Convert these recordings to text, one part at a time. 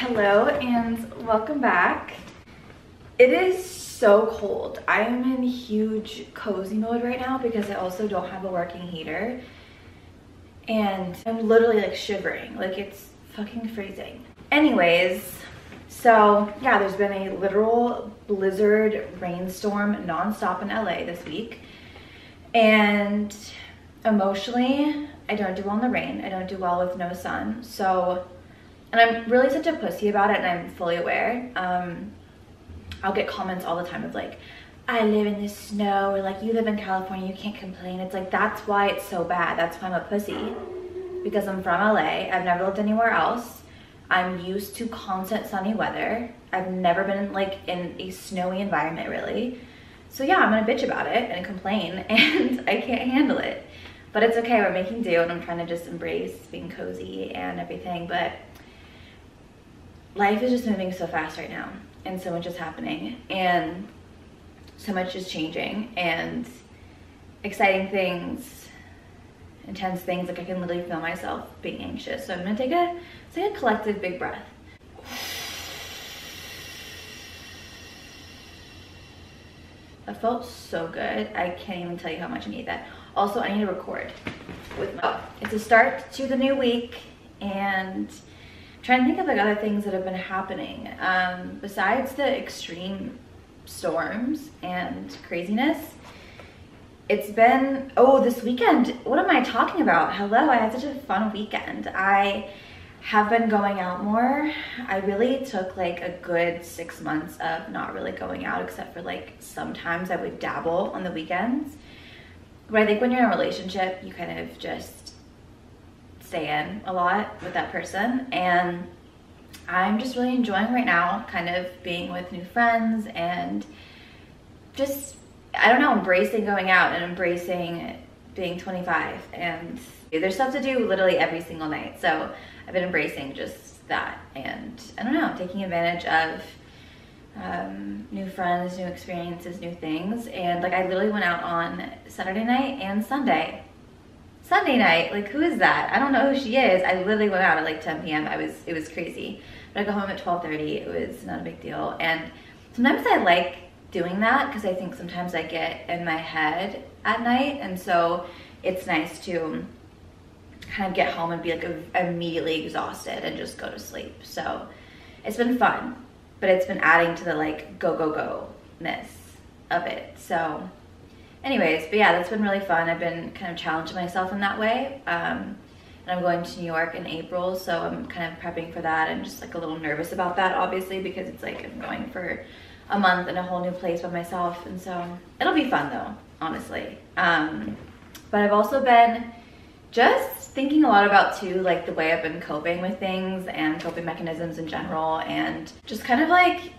Hello and welcome back. It is so cold. I am in huge cozy mode right now because I also don't have a working heater. And I'm literally like shivering, like it's fucking freezing. Anyways, so yeah, there's been a literal blizzard rainstorm nonstop in LA this week. And emotionally, I don't do well in the rain. I don't do well with no sun. So, and I'm really such a pussy about it, and I'm fully aware. I'll get comments all the time of like, I live in the snow, or like, you live in California, you can't complain. It's like, that's why it's so bad. That's why I'm a pussy, because I'm from LA. I've never lived anywhere else. I'm used to constant sunny weather. I've never been like in a snowy environment really. So yeah, I'm gonna bitch about it and complain, and I can't handle it. But it's okay, we're making do, and I'm trying to just embrace being cozy and everything. But life is just moving so fast right now, and so much is happening, and so much is changing, and exciting things, intense things. Like I can literally feel myself being anxious. So I'm gonna take a collective big breath. That felt so good. I can't even tell you how much I need that. Also, I need to record with my, it's a start to the new week, and I'm trying to think of like other things that have been happening. Besides the extreme storms and craziness, it's been, oh, this weekend, what am I talking about? Hello, I had such a fun weekend. I have been going out more. I really took like a good 6 months of not really going out, except for like sometimes I would dabble on the weekends. But I think when you're in a relationship, you kind of just stay in a lot with that person. And I'm just really enjoying right now kind of being with new friends and just, I don't know, embracing going out and embracing being 25. And there's stuff to do literally every single night. So I've been embracing just that, and I don't know, taking advantage of new friends, new experiences, new things. And like I literally went out on Saturday night and Sunday night. Like, who is that? I don't know who she is. I literally went out at like 10 p.m. It was crazy. But I got home at 12:30. It was not a big deal. And sometimes I like doing that because I think sometimes I get in my head at night, and so it's nice to kind of get home and be like immediately exhausted and just go to sleep. So it's been fun, but it's been adding to the like go-ness of it. So anyways, but yeah, that's been really fun. I've been kind of challenging myself in that way. And I'm going to New York in April, so I'm kind of prepping for that and just like a little nervous about that, obviously, because it's like I'm going for a month in a whole new place by myself. And so it'll be fun though, honestly. But I've also been just thinking a lot about too, like the way I've been coping with things and coping mechanisms in general, and just kind of like,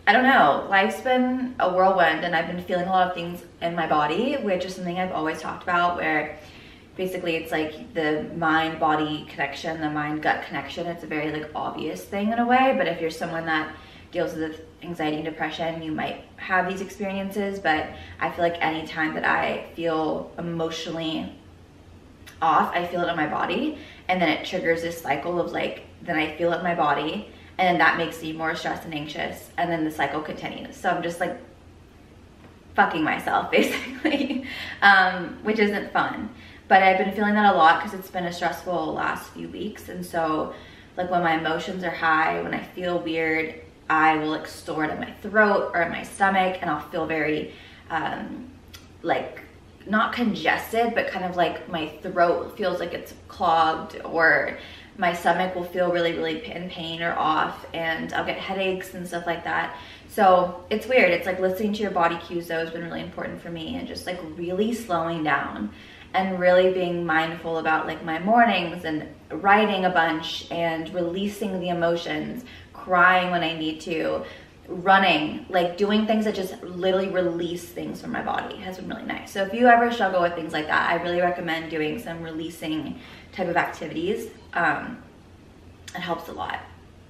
I don't know, life's been a whirlwind, and I've been feeling a lot of things in my body, which is something I've always talked about, where basically it's like the mind-body connection, the mind-gut connection. It's a very like obvious thing in a way, but if you're someone that deals with anxiety and depression, you might have these experiences. But I feel like anytime that I feel emotionally off, I feel it in my body, and then it triggers this cycle of like, then I feel it in my body, and then that makes me more stressed and anxious, and then the cycle continues. So I'm just like fucking myself basically, which isn't fun. But I've been feeling that a lot because it's been a stressful last few weeks. And so like when my emotions are high, when I feel weird, I will like store it in my throat or in my stomach, and I'll feel very like not congested, but kind of like my throat feels like it's clogged, or my stomach will feel really in pain or off, and I'll get headaches and stuff like that. So it's weird. It's like listening to your body cues though has been really important for me, and just like really slowing down and really being mindful about like my mornings, and writing a bunch and releasing the emotions, crying when I need to, running, like doing things that just literally release things from my body has been really nice. So if you ever struggle with things like that, I really recommend doing some releasing type of activities. It helps a lot.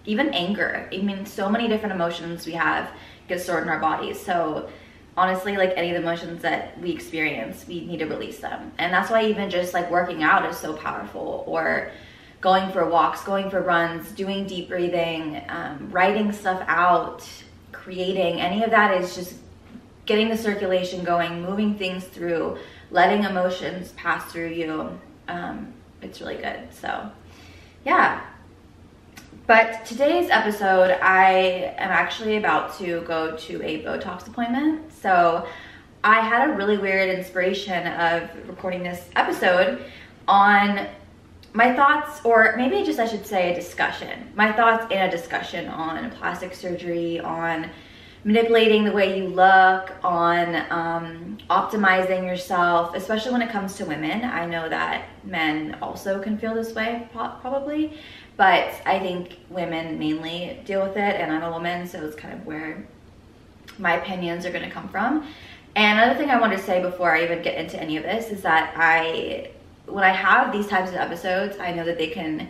Even anger, I mean, so many different emotions we have get stored in our bodies. So honestly, like any of the emotions that we experience, we need to release them. And that's why even just like working out is so powerful, or going for walks, going for runs, doing deep breathing, writing stuff out, creating, any of that is just getting the circulation going, moving things through, letting emotions pass through you. It's really good. So yeah. But today's episode, I am actually about to go to a Botox appointment. So I had a really weird inspiration of recording this episode on my thoughts, or maybe just I should say a discussion. My thoughts in a discussion on plastic surgery, on manipulating the way you look, on optimizing yourself, especially when it comes to women. I know that men also can feel this way probably, but I think women mainly deal with it, and I'm a woman, so it's kind of where my opinions are gonna come from. And another thing I want to say before I even get into any of this is that when I have these types of episodes, I know that they can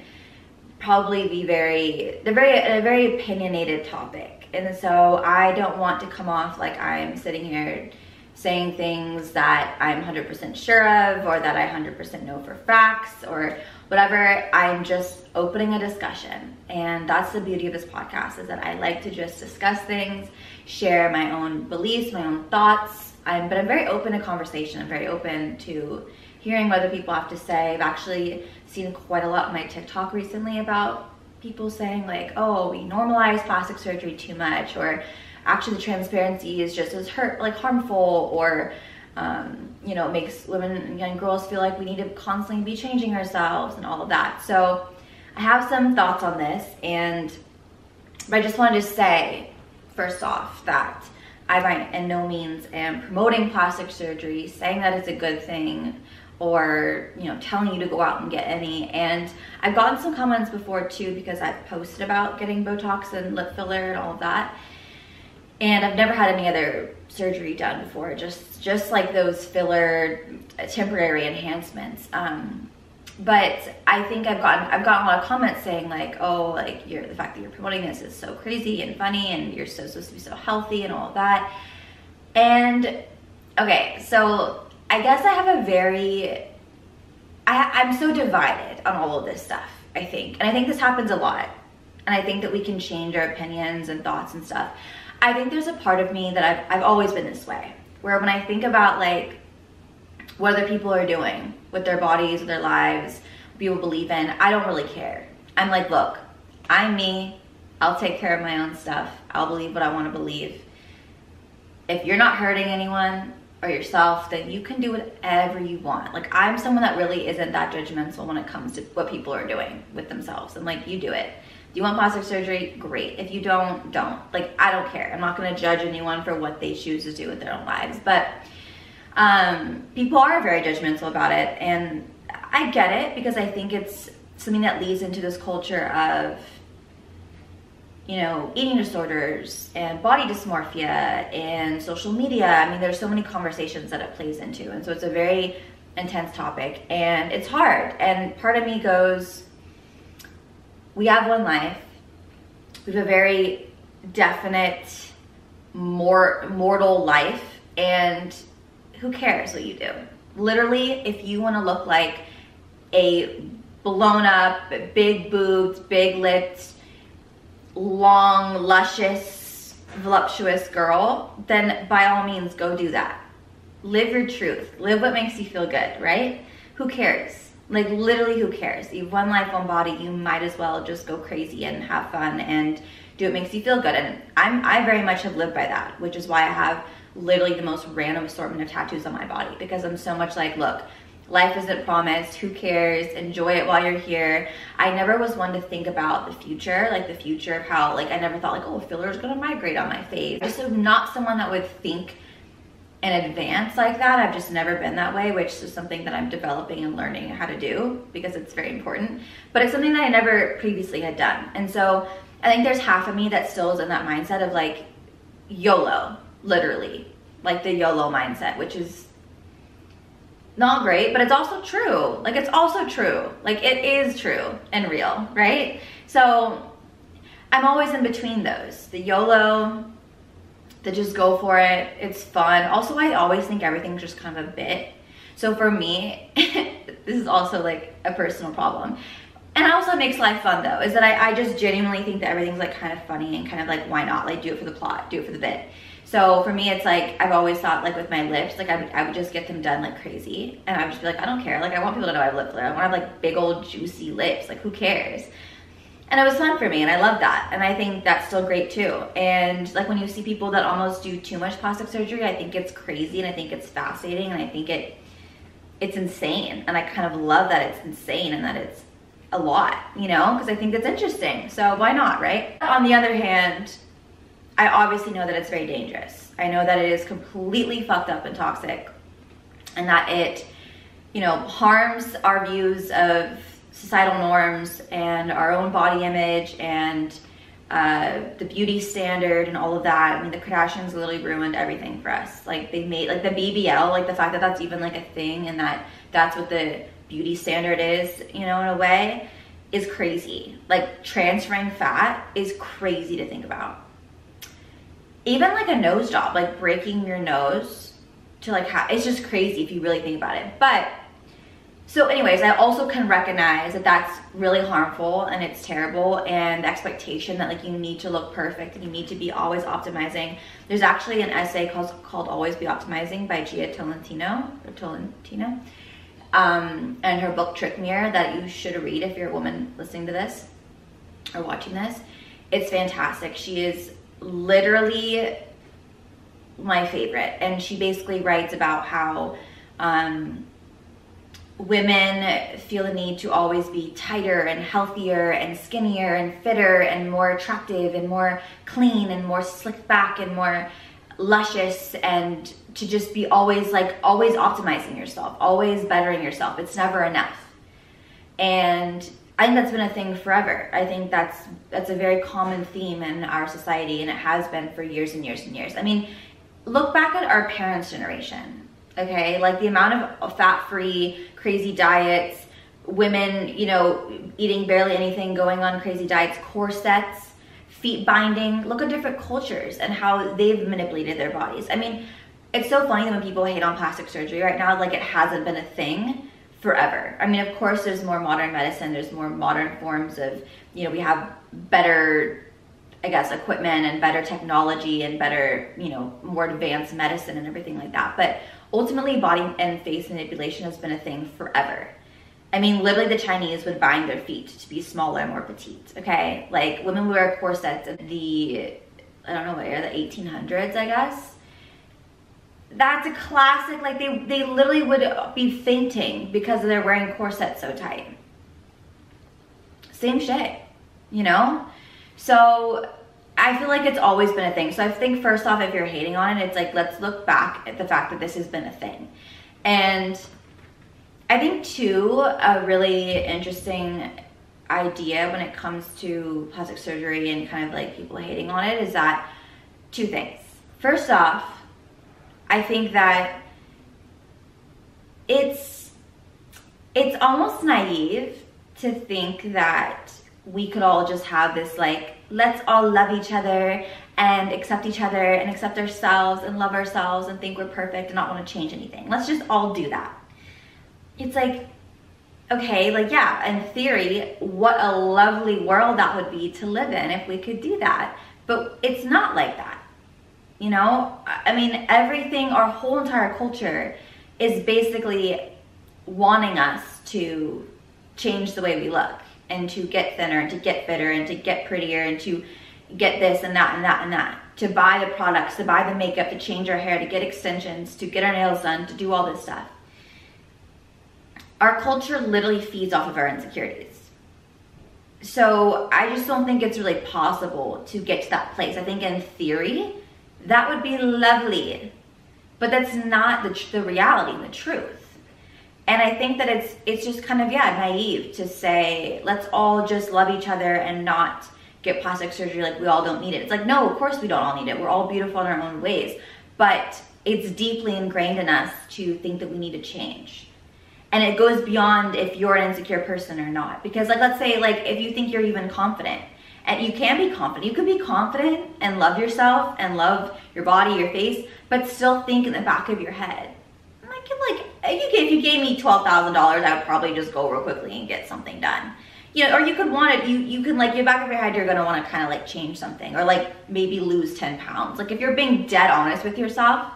probably be a very opinionated topic. And so I don't want to come off like I'm sitting here saying things that I'm 100% sure of, or that I 100% know for facts, or whatever. I'm just opening a discussion. And that's the beauty of this podcast, is that I like to just discuss things, share my own beliefs, my own thoughts. But I'm very open to conversation. I'm very open to hearing what other people have to say. I've actually seen quite a lot on my TikTok recently about people saying like, oh, we normalize plastic surgery too much, or actually the transparency is just as harmful, or you know, it makes women and young girls feel like we need to constantly be changing ourselves and all of that. So I have some thoughts on this, but I just wanted to say first off that I by in no means am promoting plastic surgery, saying that it's a good thing, or, you know, telling you to go out and get any. And I've gotten some comments before too, because I've posted about getting Botox and lip filler and all of that. And I've never had any other surgery done before, just like those filler temporary enhancements. But I think I've gotten a lot of comments saying like, oh, like the fact that you're promoting this is so crazy and funny, and you're so supposed to be so healthy and all of that. And okay, so I guess I have I'm so divided on all of this stuff, I think. And I think this happens a lot. And I think that we can change our opinions and thoughts and stuff. I think there's a part of me that I've always been this way, where when I think about like what other people are doing with their bodies, with their lives, what people believe in, I don't really care. I'm like, look, I'm me. I'll take care of my own stuff. I'll believe what I want to believe. If you're not hurting anyone or yourself, then you can do whatever you want. Like, I'm someone that really isn't that judgmental when it comes to what people are doing with themselves. I'm like, you do it. Do you want plastic surgery? Great. If you don't, don't. Like, I don't care. I'm not going to judge anyone for what they choose to do with their own lives. But people are very judgmental about it, and I get it, because I think it's something that leads into this culture of, you know, eating disorders and body dysmorphia and social media. I mean, there's so many conversations that it plays into, and so it's a very intense topic, and it's hard. And part of me goes, we have one life. We have a very definite mortal life, and who cares what you do? Literally, if you want to look like a blown up, big boobed, big lipped, long, luscious, voluptuous girl, then by all means go do that. Live your truth. Live what makes you feel good, right? Who cares? Like, literally, who cares? You have one life, one body. You might as well just go crazy and have fun and do what makes you feel good. And I very much have lived by that, which is why I have literally the most random assortment of tattoos on my body, because I'm so much like, look, life isn't promised. Who cares? Enjoy it while you're here. I never was one to think about the future, like the future of how, like, I never thought like, oh, filler is gonna migrate on my face. I'm just not someone that would think in advance like that. I've just never been that way, which is something that I'm developing and learning how to do, because it's very important. But it's something that I never previously had done. And so I think there's half of me that still is in that mindset of like YOLO, literally, like the YOLO mindset, which is not great, but it's also true. Like, it's also true. Like, it is true and real, right? So I'm always in between those. The YOLO, the just go for it, it's fun. Also, I always think everything's just kind of a bit. So for me, this is also like a personal problem. And also makes life fun though, is that I just genuinely think that everything's like kind of funny and kind of like, why not? Like do it for the plot, do it for the bit. So for me, it's like, I've always thought like with my lips, like I would just get them done like crazy. And I would just be like, I don't care. Like I want people to know I have lip filler. I want to have like big old juicy lips. Like who cares? And it was fun for me and I love that. And I think that's still great too. And like when you see people that almost do too much plastic surgery, I think it's crazy and I think it's fascinating and I think it's insane. And I kind of love that it's insane and that it's a lot, you know, because I think that's interesting. So why not, right? On the other hand, I obviously know that it's very dangerous. I know that it is completely fucked up and toxic and that it, you know, harms our views of societal norms and our own body image and the beauty standard and all of that. I mean, the Kardashians literally ruined everything for us. Like they made like the BBL, like the fact that that's even like a thing and that that's what the beauty standard is, you know, in a way, is crazy. Like transferring fat is crazy to think about. Even like a nose job, like breaking your nose to like it's just crazy if you really think about it. But so anyways, I also can recognize that that's really harmful and it's terrible, and the expectation that like you need to look perfect and you need to be always optimizing. There's actually an essay called Always Be Optimizing by Gia Tolentino, and her book Trick Mirror that you should read if you're a woman listening to this or watching this. It's fantastic. She is literally my favorite, and she basically writes about how women feel the need to always be tighter and healthier and skinnier and fitter and more attractive and more clean and more slicked back and more luscious, and to just be always optimizing yourself, always bettering yourself. It's never enough. And I think that's been a thing forever. I think that's a very common theme in our society, and it has been for years and years and years. I mean, look back at our parents' generation, okay? Like the amount of fat-free, crazy diets, women, you know, eating barely anything, going on crazy diets, corsets, feet binding. Look at different cultures and how they've manipulated their bodies. I mean, it's so funny that when people hate on plastic surgery right now, like it hasn't been a thing forever. I mean, of course, there's more modern medicine, there's more modern forms of, you know, we have better, I guess, equipment and better technology and better, you know, more advanced medicine and everything like that. But ultimately, body and face manipulation has been a thing forever. I mean, literally the Chinese would bind their feet to be smaller and more petite, okay? Like women wear corsets in the, I don't know what year, the 1800s, I guess. That's a classic, like they literally would be fainting because they're wearing corsets so tight. Same shit, you know? So I feel like it's always been a thing. So I think first off, if you're hating on it, it's like, let's look back at the fact that this has been a thing. And I think too, a really interesting idea when it comes to plastic surgery and kind of like people hating on it is that two things. First off, I think that it's almost naive to think that we could all just have this like, let's all love each other and accept each other and accept ourselves and love ourselves and think we're perfect and not want to change anything. Let's just all do that. It's like, okay, like yeah, in theory, what a lovely world that would be to live in if we could do that. But it's not like that. You know, I mean, everything, our whole entire culture is basically wanting us to change the way we look and to get thinner and to get fitter and to get prettier and to get this and that and that and that, to buy the products, to buy the makeup, to change our hair, to get extensions, to get our nails done, to do all this stuff. Our culture literally feeds off of our insecurities. So I just don't think it's really possible to get to that place. I think in theory, that would be lovely, but that's not the reality, the truth. And I think that it's just kind of, yeah, naive to say, let's all just love each other and not get plastic surgery, like we all don't need it. It's like, no, of course we don't all need it. We're all beautiful in our own ways, but it's deeply ingrained in us to think that we need to change. And it goes beyond if you're an insecure person or not. Because like, let's say like, if you think you're even confident, and you can be confident. You can be confident and love yourself and love your body, your face, but still think in the back of your head, if you gave me $12,000, I would probably just go real quickly and get something done. you know, or you could want it, you can like, in the back of your head, you're gonna wanna kind of like change something, or like maybe lose 10 pounds. Like if you're being dead honest with yourself,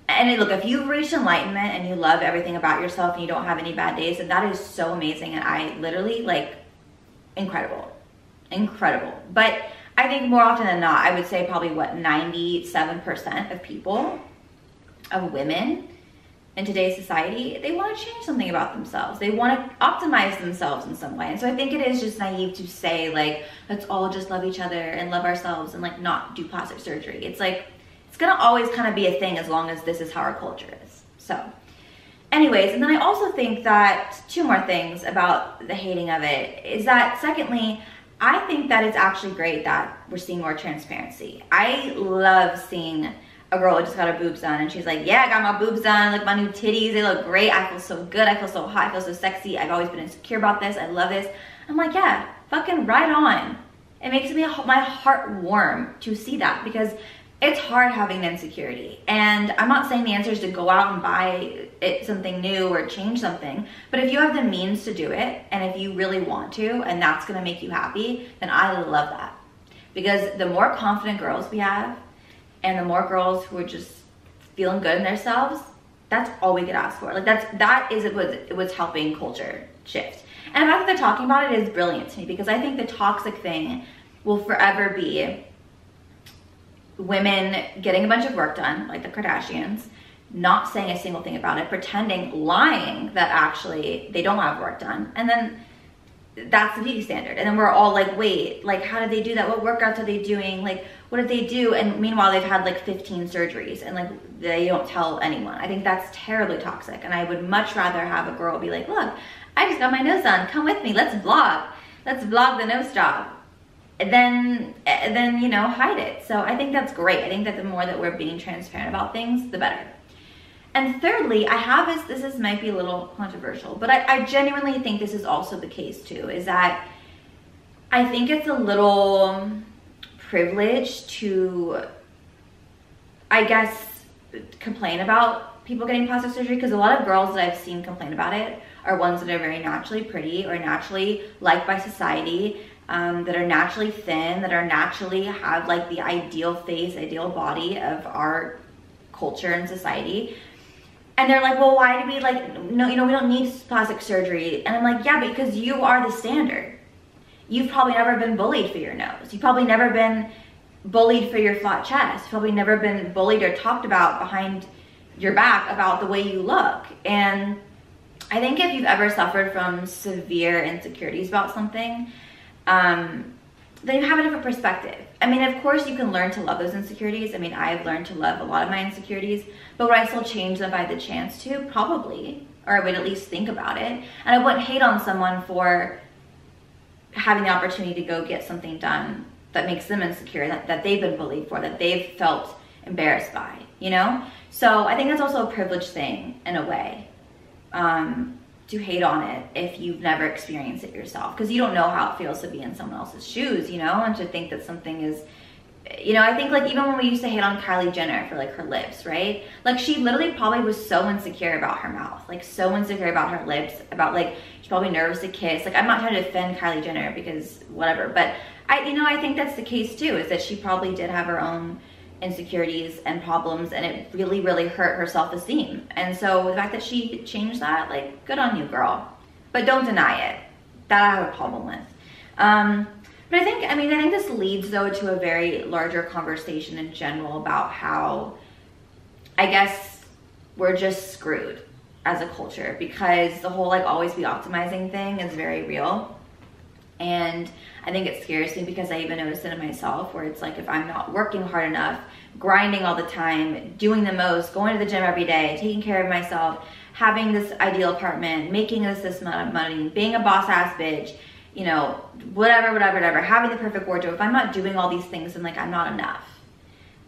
and look, if you've reached enlightenment and you love everything about yourself and you don't have any bad days, then that is so amazing. And I literally like, incredible. But I think more often than not, I would say probably what, 97% of people, of women in today's society, they want to change something about themselves. They want to optimize themselves in some way. And so I think it is just naive to say like, let's all just love each other and love ourselves and like not do plastic surgery. It's like, it's gonna always kind of be a thing as long as this is how our culture is. So anyways, and then I also think that 2 more things about the hating of it is that secondly, I think that it's actually great that we're seeing more transparency. I love seeing a girl who just got her boobs done and she's like, yeah, I got my boobs done, like my new titties, they look great, I feel so good, I feel so hot, I feel so sexy, I've always been insecure about this, I love this. I'm like, yeah, fucking right on. It makes my heart warm to see that, because it's hard having an insecurity. And I'm not saying the answer is to go out and buy something new or change something, but if you have the means to do it, and if you really want to, and that's gonna make you happy, then I love that. Because the more confident girls we have, and the more girls who are just feeling good in themselves, that's all we could ask for. Like that is what's helping culture shift. And the fact that they're talking about it is brilliant to me, because I think the toxic thing will forever be women getting a bunch of work done, like the Kardashians, not saying a single thing about it, pretending, lying that actually they don't have work done, and then that's the beauty standard. And then we're all like, wait, like how did they do that? What workouts are they doing? Like what did they do? And meanwhile they've had like 15 surgeries and like they don't tell anyone. I think that's terribly toxic, and I would much rather have a girl be like, look, I just got my nose done, come with me, let's vlog the nose job, and then you know, hide it. So I think that's great. I think that the more that we're being transparent about things, the better. And thirdly, I have this might be a little controversial, but I genuinely think this is also the case too, is that I think it's a little privileged to, I guess, complain about people getting plastic surgery, because a lot of girls that I've seen complain about it are ones that are very naturally pretty or naturally liked by society, that are naturally thin, that are naturally have like the ideal face, ideal body of our culture and society. And they're like, well, why do we like, no, you know, we don't need plastic surgery. And I'm like, yeah, because you are the standard. You've probably never been bullied for your nose. You've probably never been bullied for your flat chest. You've probably never been bullied or talked about behind your back about the way you look. And I think if you've ever suffered from severe insecurities about something, then you have a different perspective. I mean, of course you can learn to love those insecurities. I mean, I've learned to love a lot of my insecurities, but would I still change them if I had the chance to? Probably, or I would at least think about it. And I wouldn't hate on someone for having the opportunity to go get something done that makes them insecure, that they've been bullied for, that they've felt embarrassed by, you know? So I think that's also a privileged thing in a way, to hate on it if you've never experienced it yourself, because you don't know how it feels to be in someone else's shoes, you know, and to think that something is, you know, I think like even when we used to hate on Kylie Jenner for like her lips, right? Like she literally probably was so insecure about her mouth, like so insecure about her lips, about like, she's probably nervous to kiss. Like I'm not trying to defend Kylie Jenner because whatever, but I think that's the case too, is that she probably did have her own insecurities and problems, and it really, really hurt her self-esteem. And so the fact that she changed that, like, good on you, girl. But don't deny it. That I have a problem with. But I think this leads though to a very larger conversation in general about how, I guess, we're just screwed as a culture, because the whole like always be optimizing thing is very real. And I think it scares me, because I even noticed it in myself, where it's like if I'm not working hard enough, grinding all the time, doing the most, going to the gym every day, taking care of myself, having this ideal apartment, making this amount of money, being a boss ass bitch, you know, whatever, having the perfect wardrobe, if I'm not doing all these things, then like I'm not enough.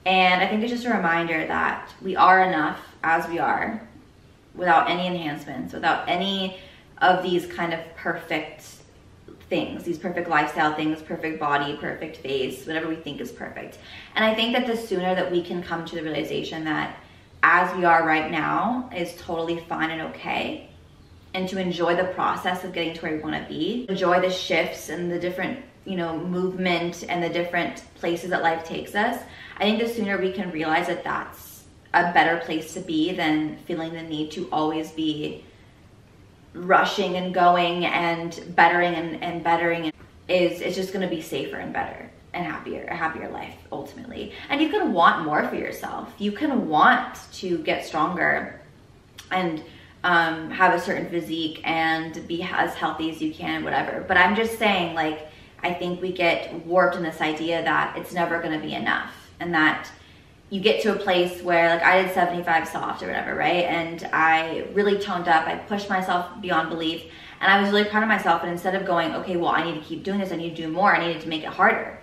And I think it's just a reminder that we are enough as we are, without any enhancements, without any of these kind of perfect things, these perfect lifestyle things, perfect body, perfect face, whatever we think is perfect. And I think that the sooner that we can come to the realization that as we are right now is totally fine and okay, and to enjoy the process of getting to where we want to be, enjoy the shifts and the different, you know, movement and the different places that life takes us, I think the sooner we can realize that that's a better place to be than feeling the need to always be rushing and going and bettering and bettering, it's just going to be safer and better and happier, a happier life ultimately. And you can want more for yourself. You can want to get stronger and have a certain physique and be as healthy as you can, whatever. But I'm just saying, like, I think we get warped in this idea that it's never going to be enough, and that you get to a place where, like, I did 75 soft or whatever, right? And I really toned up. I pushed myself beyond belief, and I was really proud of myself. And instead of going, okay, well, I need to keep doing this, I need to do more, I needed to make it harder,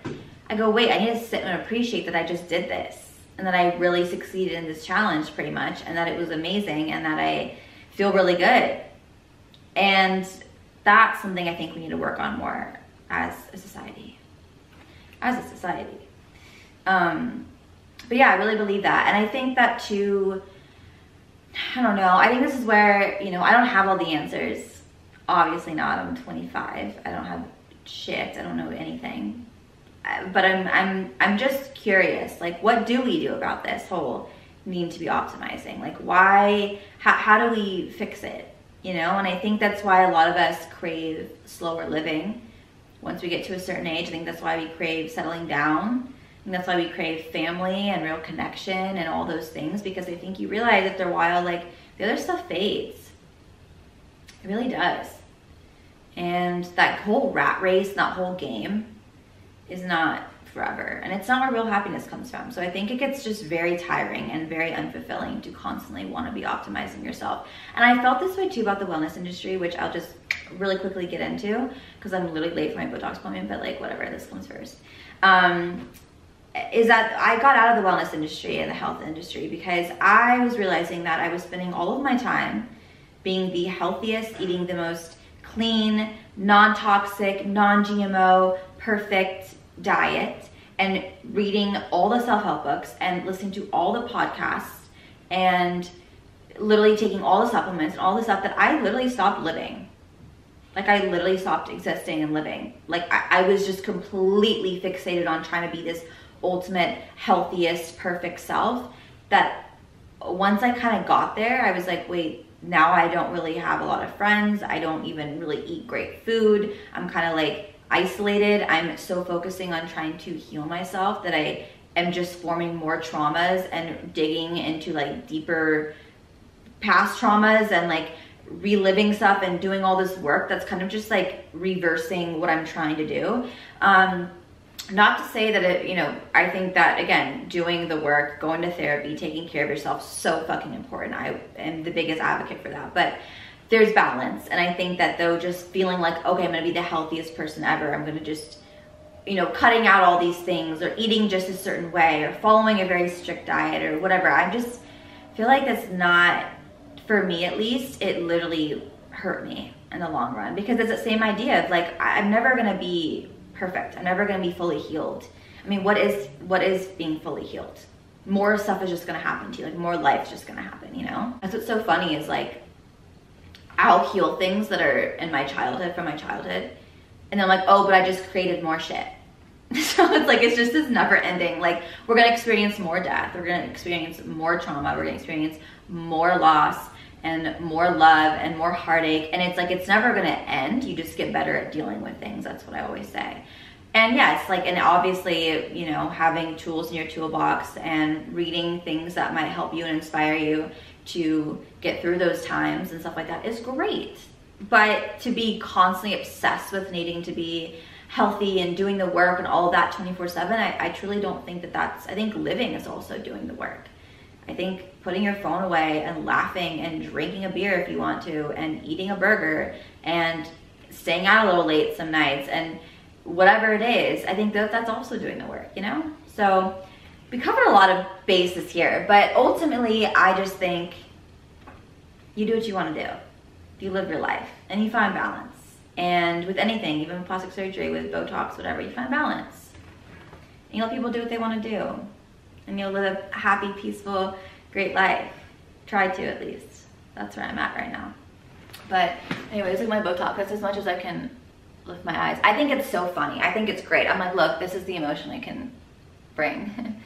I go, wait, I need to sit and appreciate that I just did this, and that I really succeeded in this challenge pretty much, and that it was amazing, and that I feel really good. And that's something I think we need to work on more as a society. But yeah, I really believe that. And I think that too, I don't know, I think this is where, you know, I don't have all the answers. Obviously not. I'm 25. I don't have shit. I don't know anything. But I'm just curious, like, what do we do about this whole need to be optimizing? Like, why, how do we fix it? You know, and I think that's why a lot of us crave slower living. Once we get to a certain age, I think that's why we crave settling down. And that's why we crave family and real connection and all those things, because I think you realize after a while, like, the other stuff fades. It really does. And that whole rat race, that whole game is not forever. And it's not where real happiness comes from. So I think it gets just very tiring and very unfulfilling to constantly want to be optimizing yourself. And I felt this way too about the wellness industry, which I'll just really quickly get into because I'm literally late for my Botox appointment, but like, whatever, this comes first. Is that I got out of the wellness industry and the health industry because I was realizing that I was spending all of my time being the healthiest, eating the most clean, non-toxic, non-GMO, perfect diet, and reading all the self-help books and listening to all the podcasts and literally taking all the supplements and all the stuff that I literally stopped living. Like, I literally stopped existing and living. Like, I was just completely fixated on trying to be this ultimate, healthiest, perfect self, that once I kind of got there, I was like, wait, now I don't really have a lot of friends. I don't even really eat great food. I'm kind of like isolated. I'm so focusing on trying to heal myself that I am just forming more traumas and digging into like deeper past traumas and like reliving stuff and doing all this work that's kind of just like reversing what I'm trying to do. Not to say that it, you know, I think that, again, doing the work, going to therapy, taking care of yourself, so fucking important. I am the biggest advocate for that. But there's balance. And I think that though, just feeling like, okay, I'm going to be the healthiest person ever. I'm going to just, you know, cutting out all these things or eating just a certain way or following a very strict diet or whatever. I just feel like that's not, for me at least, it literally hurt me in the long run. Because it's the same idea of like, I'm never going to be perfect. I'm never going to be fully healed. I mean, what is being fully healed? More stuff is just going to happen to you. Like, more life's just going to happen, you know? That's what's so funny is like, I'll heal things that are in my childhood, from my childhood. And then I'm like, oh, but I just created more shit. So it's like, it's just this never ending. Like, we're going to experience more death. We're going to experience more trauma. We're going to experience more loss and more love and more heartache. And it's like, it's never going to end. You just get better at dealing with things. That's what I always say. And yes, like, and obviously, you know, having tools in your toolbox and reading things that might help you and inspire you to get through those times and stuff like that is great. But to be constantly obsessed with needing to be healthy and doing the work and all of that 24/7, I truly don't think that that's, I think living is also doing the work. I think putting your phone away and laughing and drinking a beer if you want to and eating a burger and staying out a little late some nights and whatever it is, I think that that's also doing the work, you know? So we covered a lot of bases here, but ultimately I just think you do what you want to do. You live your life and you find balance. And with anything, even plastic surgery, with Botox, whatever, you find balance. And you let people do what they want to do. And you'll live a happy, peaceful, great life. Try to, at least. That's where I'm at right now. But anyways, like my Botox, that's as much as I can lift my eyes. I think it's so funny. I think it's great. I'm like, look, this is the emotion I can bring.